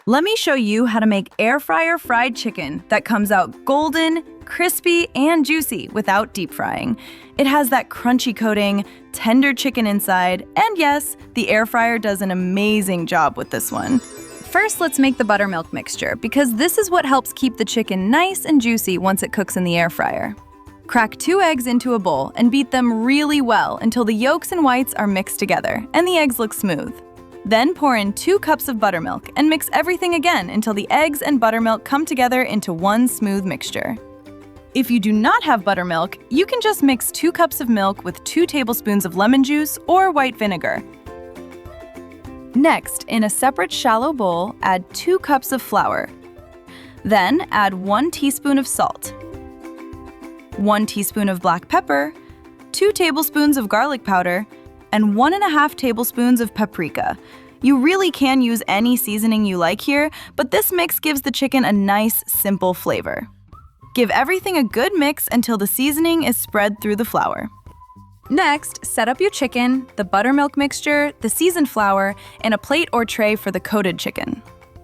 Let me show you how to make air fryer fried chicken that comes out golden, crispy, and juicy without deep frying. It has that crunchy coating, tender chicken inside, and yes, the air fryer does an amazing job with this one. First, let's make the buttermilk mixture because this is what helps keep the chicken nice and juicy once it cooks in the air fryer. Crack 2 eggs into a bowl and beat them really well until the yolks and whites are mixed together and the eggs look smooth. Then pour in 2 cups of buttermilk and mix everything again until the eggs and buttermilk come together into one smooth mixture. If you do not have buttermilk, you can just mix 2 cups of milk with 2 tablespoons of lemon juice or white vinegar. Next, in a separate shallow bowl, add 2 cups of flour. Then add 1 teaspoon of salt, 1 teaspoon of black pepper, 2 tablespoons of garlic powder, and 1.5 tablespoons of paprika. You really can use any seasoning you like here, but this mix gives the chicken a nice, simple flavor. Give everything a good mix until the seasoning is spread through the flour. Next, set up your chicken, the buttermilk mixture, the seasoned flour, and a plate or tray for the coated chicken.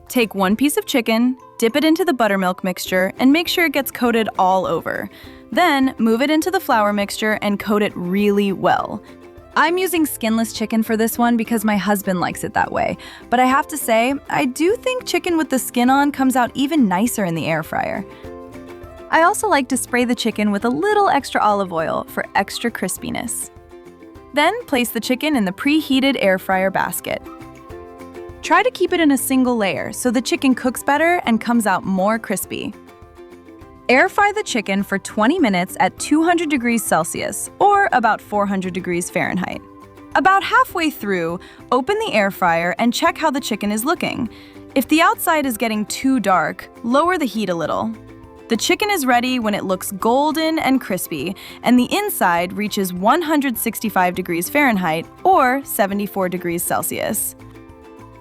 Take 1 piece of chicken, dip it into the buttermilk mixture, and make sure it gets coated all over. Then, move it into the flour mixture and coat it really well. I'm using skinless chicken for this one because my husband likes it that way, but I have to say, I do think chicken with the skin on comes out even nicer in the air fryer. I also like to spray the chicken with a little extra olive oil for extra crispiness. Then place the chicken in the preheated air fryer basket. Try to keep it in a single layer so the chicken cooks better and comes out more crispy. Air fry the chicken for 20 minutes at 200 degrees Celsius or about 400 degrees Fahrenheit. About halfway through, open the air fryer and check how the chicken is looking. If the outside is getting too dark, lower the heat a little. The chicken is ready when it looks golden and crispy, and the inside reaches 165 degrees Fahrenheit or 74 degrees Celsius.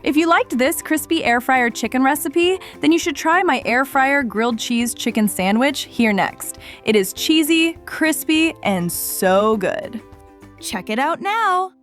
If you liked this crispy air fryer chicken recipe, then you should try my air fryer grilled cheese chicken sandwich here next. It is cheesy, crispy, and so good. Check it out now!